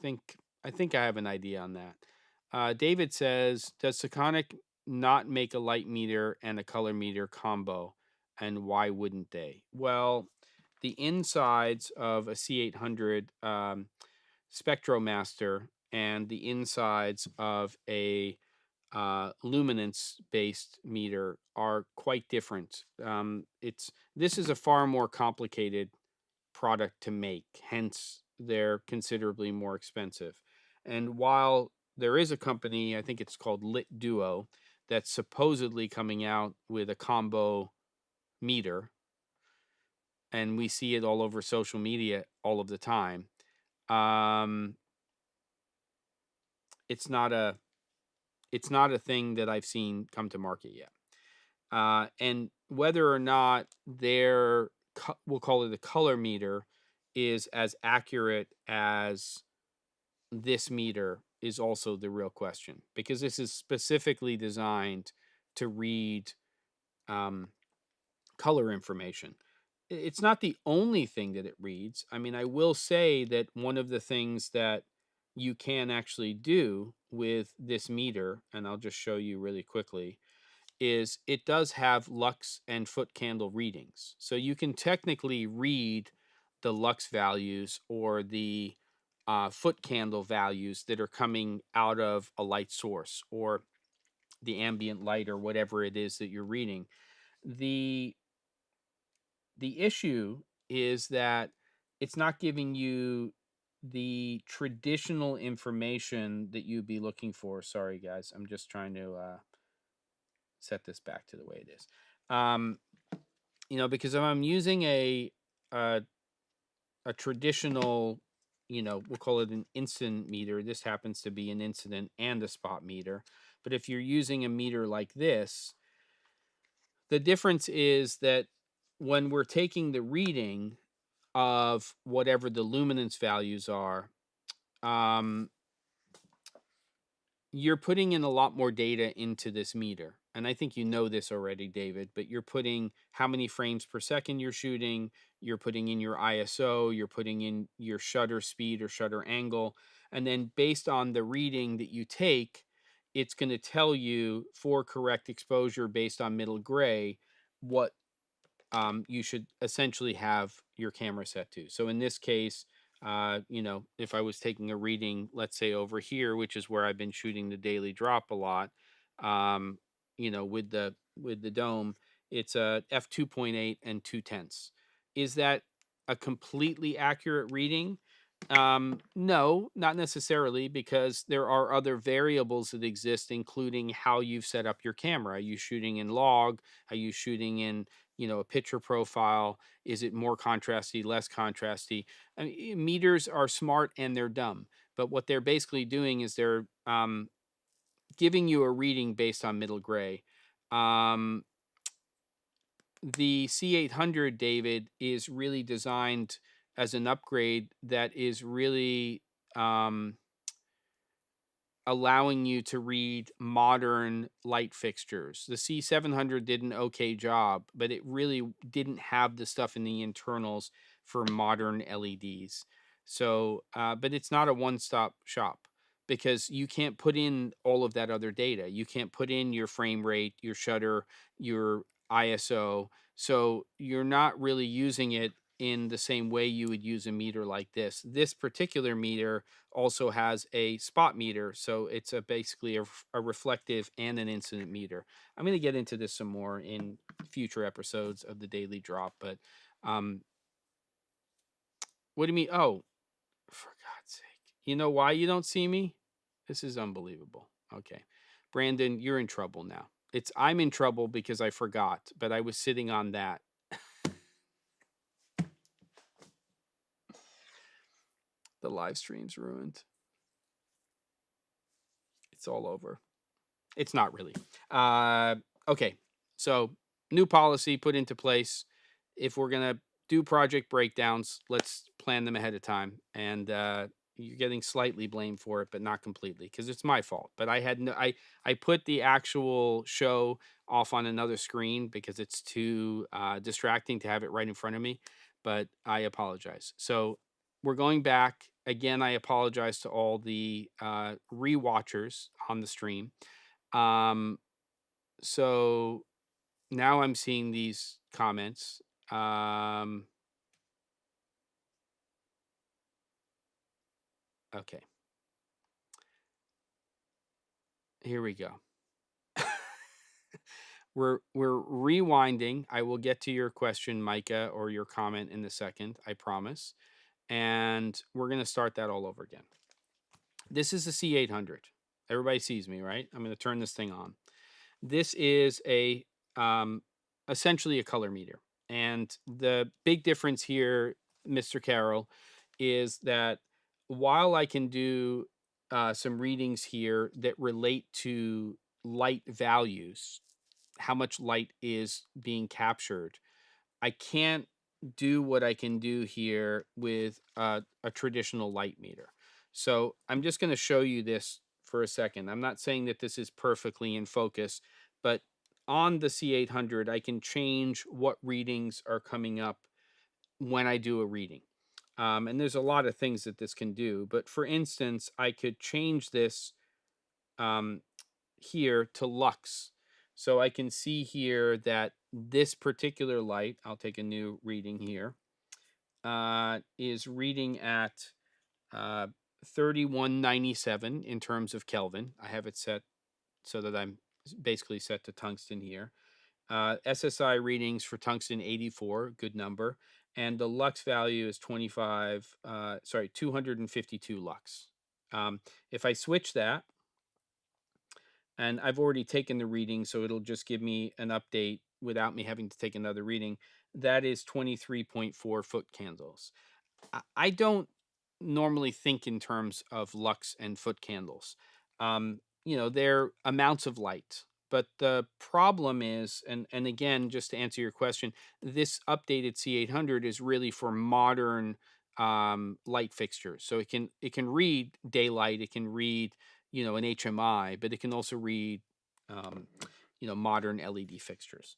think I have an idea on that. David says, does Seconic not make a light meter and a color meter combo, and why wouldn't they? Well, the insides of a C800 Spectromaster and the insides of a luminance-based meter are quite different. This is a far more complicated product to make, hence they're considerably more expensive. And while there is a company, I think it's called Lit Duo, that's supposedly coming out with a combo meter, and we see it all over social media all of the time. It's not a thing that I've seen come to market yet. And whether or not their, we'll call it a color meter, is as accurate as this meter is also the real question, because this is specifically designed to read color information. It's not the only thing that it reads. I mean, I will say that one of the things that you can actually do with this meter, and I'll just show you really quickly, is it does have lux and foot candle readings. So you can technically read the lux values or the foot candle values that are coming out of a light source, or the ambient light, or whatever it is that you're reading. The The issue is that it's not giving you the traditional information that you'd be looking for. Sorry, guys. I'm just trying to set this back to the way it is. Because if I'm using a, a traditional, we'll call it an incident meter. This happens to be an incident and a spot meter. But if you're using a meter like this, the difference is that when we're taking the reading of whatever the luminance values are, um, you're putting in a lot more data into this meter. And I think you know this already, David, but you're putting how many frames per second you're shooting, you're putting in your ISO, you're putting in your shutter speed or shutter angle. And then based on the reading that you take, it's going to tell you for correct exposure based on middle gray what you should essentially have your camera set to. So in this case, if I was taking a reading, let's say over here, which is where I've been shooting the daily drop a lot, with the dome, it's a f2.8 and 2/10. Is that a completely accurate reading? No, not necessarily, because there are other variables that exist, including how you've set up your camera. Are you shooting in log? Are you shooting in a picture profile? Is it more contrasty, less contrasty? I mean, meters are smart and they're dumb, but what they're basically doing is they're giving you a reading based on middle gray. The C800, David, is really designed as an upgrade that is really um, allowing you to read modern light fixtures. The C700 did an okay job, but it really didn't have the stuff in the internals for modern LEDs. So, but it's not a one-stop shop because you can't put in all of that other data. You can't put in your frame rate, your shutter, your ISO. So you're not really using it in the same way you would use a meter like this. This particular meter also has a spot meter, so it's basically a reflective and an incident meter. I'm going to get into this some more in future episodes of the Daily Drop, but what do you mean? Oh, for God's sake. You know why you don't see me? This is unbelievable. Okay. Brandon, you're in trouble now. I'm in trouble because I forgot, but I was sitting on that. The live stream's ruined. It's all over. It's not really. Okay. So, new policy put into place. If we're going to do project breakdowns, let's plan them ahead of time. And you're getting slightly blamed for it, but not completely, because it's my fault. But I put the actual show off on another screen because it's too distracting to have it right in front of me. But I apologize. So we're going back again. I apologize to all the rewatchers on the stream. So now I'm seeing these comments. Okay. Here we go. we're rewinding. I will get to your question, Micah, or your comment in a second, I promise. And we're going to start that all over again. This is the C800. Everybody sees me, right? I'm going to turn this thing on. This is essentially a color meter. And the big difference here, Mr. Carroll, is that while I can do some readings here that relate to light values, how much light is being captured, I can't do what I can do here with a traditional light meter. So I'm just going to show you this for a second. I'm not saying that this is perfectly in focus, but on the C800, I can change what readings are coming up when I do a reading. And there's a lot of things that this can do. But for instance, I could change this here to lux. So I can see here that this particular light, I'll take a new reading here, is reading at 3197 in terms of Kelvin. I have it set so that I'm basically set to tungsten here. SSI readings for tungsten 84, good number, and the lux value is 252 lux. If I switch that, and I've already taken the reading, so it'll just give me an update without me having to take another reading. That is 23.4 foot candles. I don't normally think in terms of lux and foot candles. They're amounts of light. But the problem is, and again, just to answer your question, this updated C800 is really for modern light fixtures. So it can read daylight, it can read an HMI, but it can also read um, modern LED fixtures.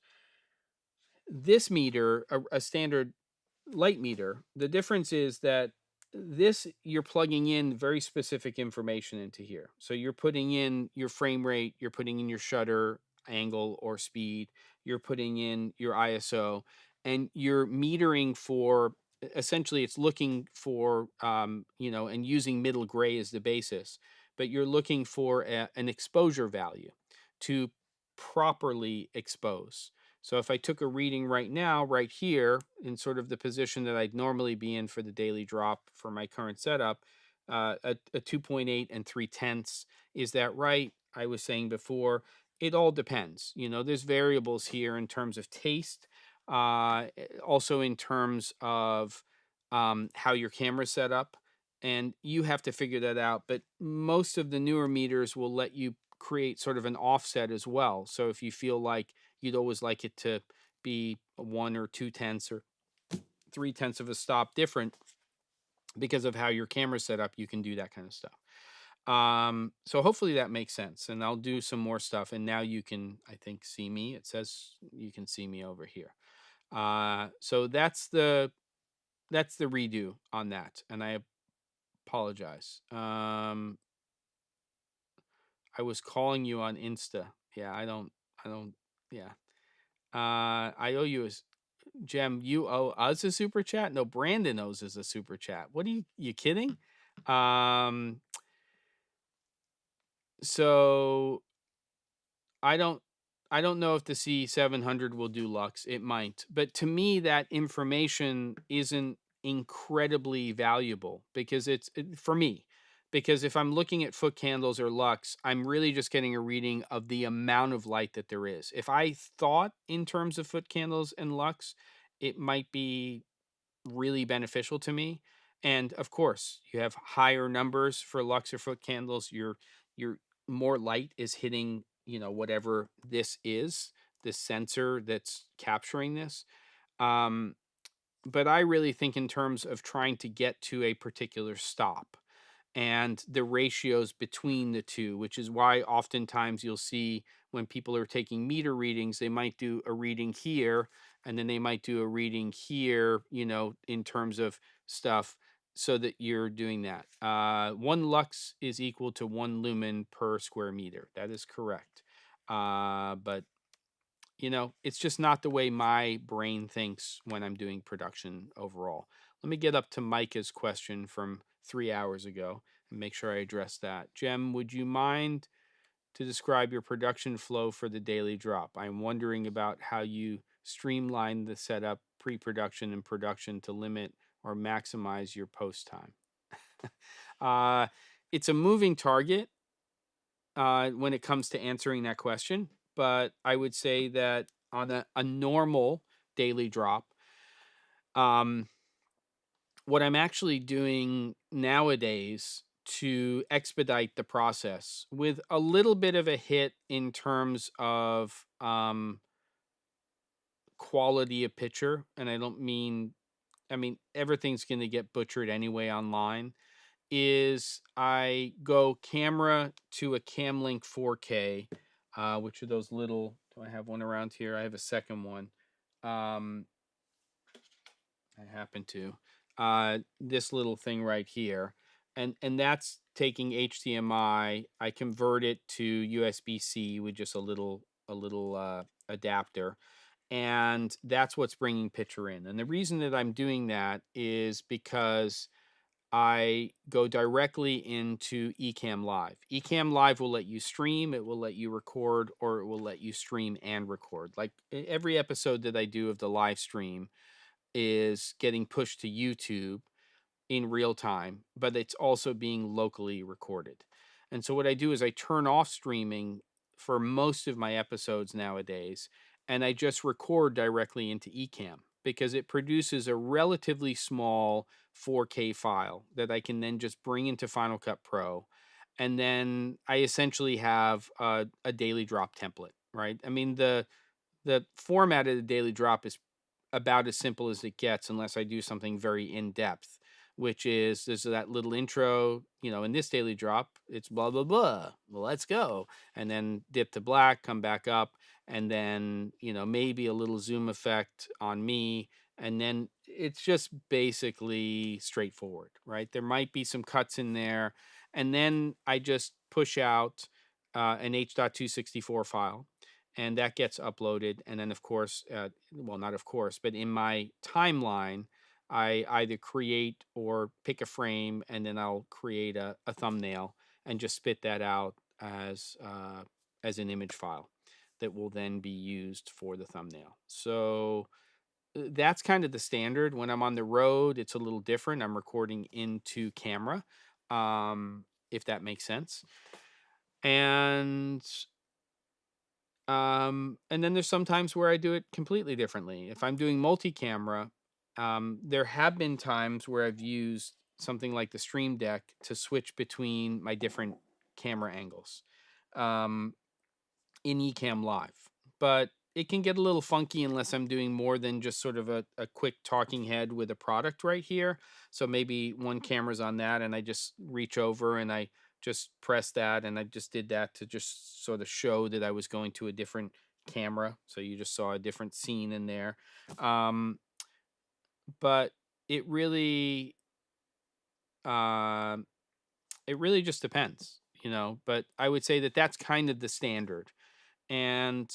This meter, a standard light meter, the difference is that this you're plugging in very specific information into here. So you're putting in your frame rate, you're putting in your shutter angle or speed, you're putting in your ISO, and you're metering for essentially it's looking for and using middle gray as the basis, but you're looking for an exposure value to properly expose. So if I took a reading right now, right here, in sort of the position that I'd normally be in for the daily drop for my current setup, a 2.8 and 3/10, is that right? I was saying before, it all depends. There's variables here in terms of taste, also in terms of how your camera's set up, and you have to figure that out. But most of the newer meters will let you create sort of an offset as well. So if you feel like you'd always like it to be a 1 or 2 tenths or 3 tenths of a stop different because of how your camera's set up, you can do that kind of stuff. So hopefully that makes sense, and I'll do some more stuff. And now you can, I think, see me. It says you can see me over here. So that's the redo on that, and I apologize. I was calling you on Insta. Yeah, I don't. Yeah. I owe you a Jem, you owe us a super chat? No, Brandon owes us a super chat. What are you kidding? Um, so I don't I don't know if the C700 will do lux. It might. But to me that information isn't incredibly valuable because for me, because if I'm looking at foot candles or lux, I'm really just getting a reading of the amount of light that there is. If I thought in terms of foot candles and lux, it might be really beneficial to me. And of course, you have higher numbers for lux or foot candles. Your more light is hitting, whatever this is, this sensor that's capturing this. Um, but I really think in terms of trying to get to a particular stop and the ratios between the two, which is why oftentimes you'll see when people are taking meter readings, they might do a reading here and then they might do a reading here, in terms of stuff, so that you're doing that. 1 lux is equal to 1 lumen per square meter. That is correct. But it's just not the way my brain thinks when I'm doing production overall. Let me get up to Micah's question from 3 hours ago and make sure I address that. Jem, would you mind to describe your production flow for the daily drop? I'm wondering about how you streamline the setup, pre-production, and production to limit or maximize your post time. uh, it's a moving target when it comes to answering that question. But I would say that on a normal daily drop, um, what I'm actually doing nowadays to expedite the process with a little bit of a hit in terms of quality of picture, and I mean, everything's going to get butchered anyway online, is I go camera to a Camlink 4K, which are those little. Do I have one around here? I have a second one. Um, I happen to. This little thing right here, and that's taking HDMI. I convert it to USB-C with just a little adapter, and that's what's bringing picture in. And the reason that I'm doing that is because I go directly into Ecamm Live. Ecamm Live will let you stream, it will let you record, or it will let you stream and record. Like every episode that I do of the live stream is getting pushed to YouTube in real time, but it's also being locally recorded. And so what I do is I turn off streaming for most of my episodes nowadays, and I just record directly into Ecamm because it produces a relatively small 4K file that I can then just bring into Final Cut Pro. And then I essentially have a daily drop template, right? I mean, the format of the daily drop is about as simple as it gets unless I do something very in depth, which is there's that little intro, in this daily drop, it's blah, blah, blah. Well, let's go. And then dip to black, come back up, and then, maybe a little zoom effect on me. And then it's just basically straightforward, right? There might be some cuts in there. And then I just push out an H.264 file and that gets uploaded. And then, of course, well, not of course, but in my timeline, I either create or pick a frame, and then I'll create a thumbnail and just spit that out as an image file that will then be used for the thumbnail. So that's kind of the standard. When I'm on the road, it's a little different. I'm recording into camera, if that makes sense. And then there's some times where I do it completely differently. If I'm doing multi-camera, there have been times where I've used something like the Stream Deck to switch between my different camera angles um, in Ecamm Live. But it can get a little funky unless I'm doing more than just sort of a quick talking head with a product right here. So maybe one camera's on that and I just reach over and I just press that, and I just did that to just sort of show that I was going to a different camera. So you just saw a different scene in there. Um, but it really, uh, it really just depends, But I would say that that's kind of the standard. And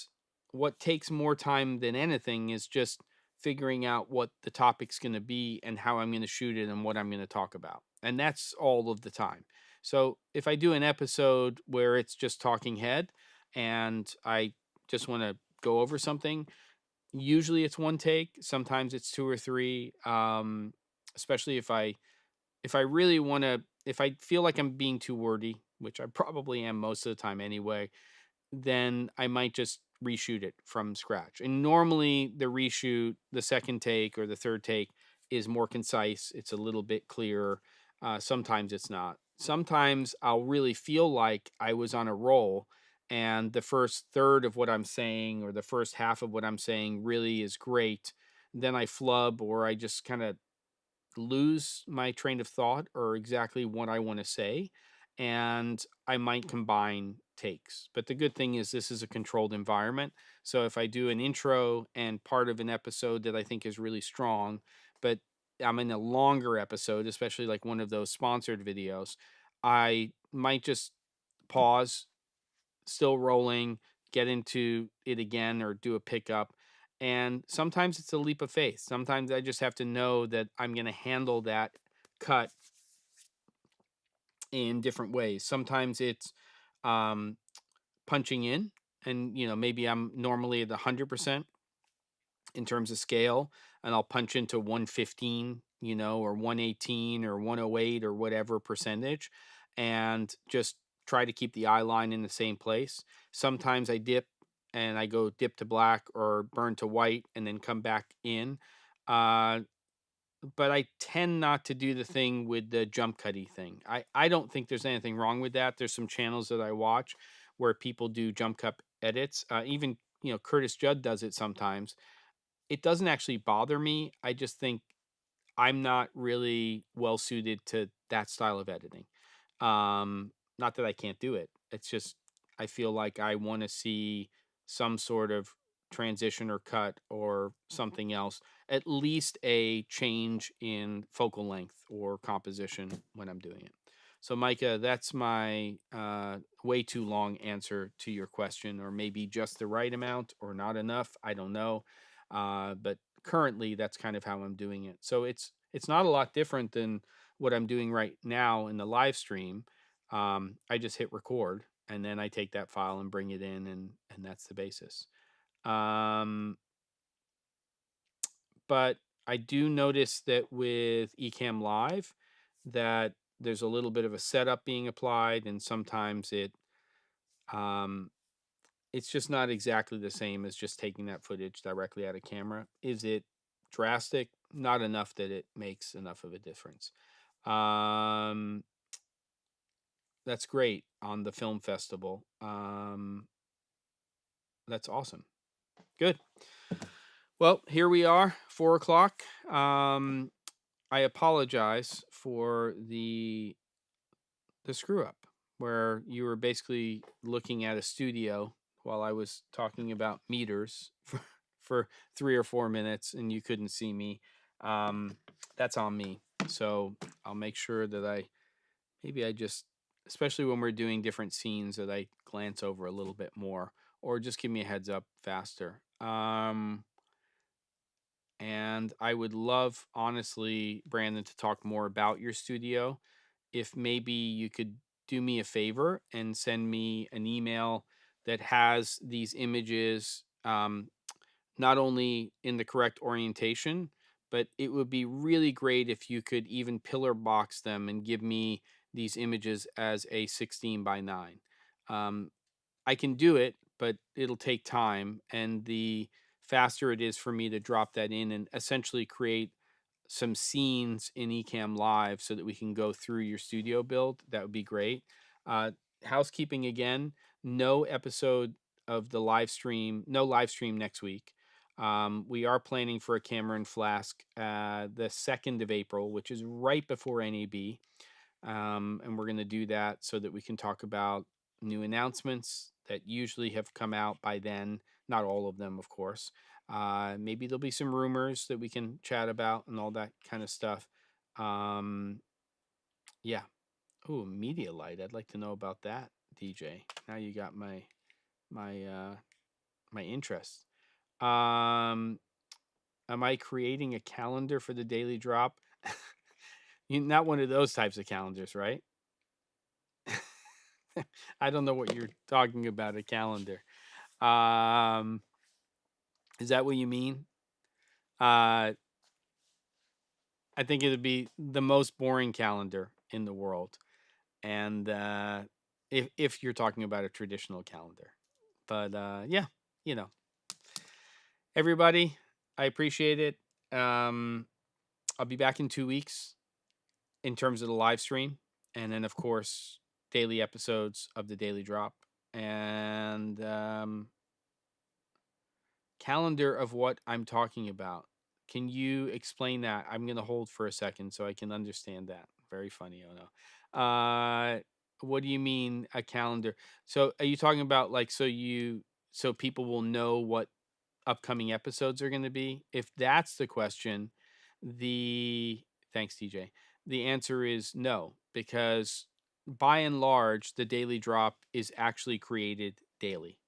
what takes more time than anything is just figuring out what the topic's going to be and how I'm going to shoot it and what I'm going to talk about. And that's all of the time. So if I do an episode where it's just talking head and I just want to go over something, usually it's one take. Sometimes it's two or three. Especially if I really want to, if I feel like I'm being too wordy, which I probably am most of the time anyway, then I might just reshoot it from scratch. And normally the reshoot, the second take or the third take is more concise. It's a little bit clearer. Sometimes it's not. Sometimes I'll really feel like I was on a roll and the first third of what I'm saying or the first half of what I'm saying really is great. Then I flub or I just kind of lose my train of thought or exactly what I want to say, and I might combine takes. But the good thing is this is a controlled environment. So if I do an intro and part of an episode that I think is really strong, but I'm in a longer episode, especially like one of those sponsored videos, I might just pause, still rolling, get into it again or do a pickup. And sometimes it's a leap of faith. Sometimes I just have to know that I'm going to handle that cut in different ways. Sometimes it's um, punching in, and maybe I'm normally at 100% in terms of scale, and I'll punch into 115, or 118 or 108 or whatever percentage, and just try to keep the eye line in the same place. Sometimes I dip and I go dip to black or burn to white and then come back in. Uh, but I tend not to do the thing with the jump cutty thing. I don't think there's anything wrong with that. There's some channels that I watch where people do jump cut edits. Even, Curtis Judd does it sometimes. It doesn't actually bother me. I just think I'm not really well suited to that style of editing. Not that I can't do it. It's just I feel like I want to see some sort of transition or cut or something else, at least a change in focal length or composition when I'm doing it. So, Micah, that's my way too long answer to your question, or maybe just the right amount or not enough. I don't know. But currently, that's kind of how I'm doing it. So it's not a lot different than what I'm doing right now in the live stream, I just hit record and then I take that file and bring it in, and that's the basis. But I do notice that with Ecamm Live that there's a little bit of a setup being applied, and sometimes um, it's just not exactly the same as just taking that footage directly out of camera. Is it drastic? Not enough that it makes enough of a difference. Um, that's great on the film festival. That's awesome. Good. Well, here we are, 4 o'clock. I apologize for the screw up where you were basically looking at a studio while I was talking about meters for 3 or 4 minutes and you couldn't see me. That's on me. So I'll make sure that maybe I just, especially when we're doing different scenes, that I glance over a little bit more or just give me a heads up faster. And I would love, honestly, Brandon, to talk more about your studio. If maybe you could do me a favor and send me an email that has these images, not only in the correct orientation, but it would be really great if you could even pillar box them and give me these images as a 16 by 9. Um, I can do it, but it'll take time. And the faster it is for me to drop that in and essentially create some scenes in Ecamm Live so that we can go through your studio build, that would be great. Uh, Housekeeping again, no episode of the live stream, no live stream next week. We are planning for a Camera Flask the 2nd of April, which is right before NAB. And we're going to do that so that we can talk about new announcements that usually have come out by then. Not all of them, of course. Maybe there'll be some rumors that we can chat about and all that kind of stuff. Yeah. Oh, media light. I'd like to know about that, DJ. Now you got my interest. Um, am I creating a calendar for the daily drop? Not one of those types of calendars, right? I don't know what you're talking about, a calendar. Um, is that what you mean? I think it would be the most boring calendar in the world. And if you're talking about a traditional calendar. But yeah, you know, everybody, I appreciate it. I'll be back in 2 weeks in terms of the live stream. And then, of course, daily episodes of the Daily Drop. And calendar of what I'm talking about. Can you explain that? I'm going to hold for a second so I can understand that. Very funny, oh no. What do you mean a calendar? So are you talking about like so people will know what upcoming episodes are going to be? If that's the question, the thanks TJ. The answer is no, because by and large the daily drop is actually created daily,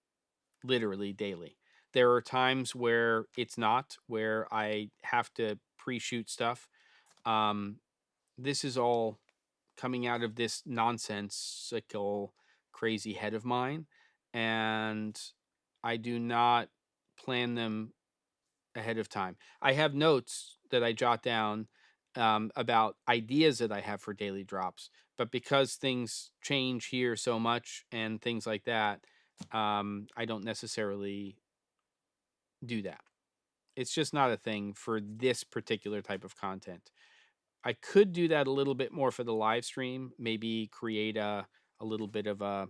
literally daily. There are times where it's not, where I have to pre-shoot stuff. Um, this is all coming out of this nonsensical, crazy head of mine, and I do not plan them ahead of time. I have notes that I jot down about ideas that I have for daily drops, but because things change here so much and things like that, I don't necessarily do that. It's just not a thing for this particular type of content. I could do that a little bit more for the live stream, maybe create a little bit of a,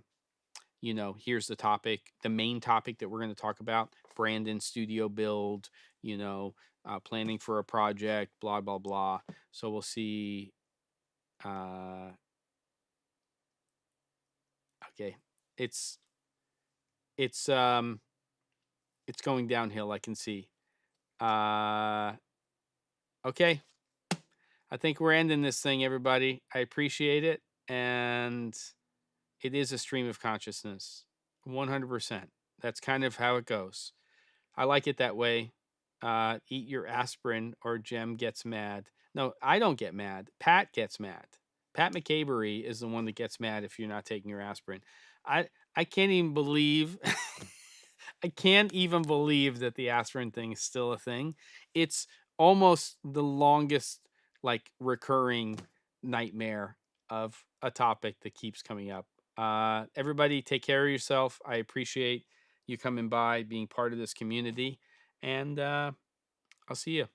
here's the topic, the main topic that we're going to talk about, Brandon studio build, planning for a project, blah, blah, blah. So we'll see. Okay. It's, it's, um, it's going downhill. I can see. Okay. I think we're ending this thing, everybody. I appreciate it. And it is a stream of consciousness. 100%. That's kind of how it goes. I like it that way. Eat your aspirin or Jem gets mad. No, I don't get mad. Pat gets mad. Pat McCabery is the one that gets mad if you're not taking your aspirin. I can't even believe I can't even believe that the aspirin thing is still a thing. It's almost the longest like recurring nightmare of a topic that keeps coming up. Everybody take care of yourself. I appreciate you coming by, being part of this community, and I'll see you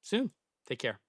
soon. Take care.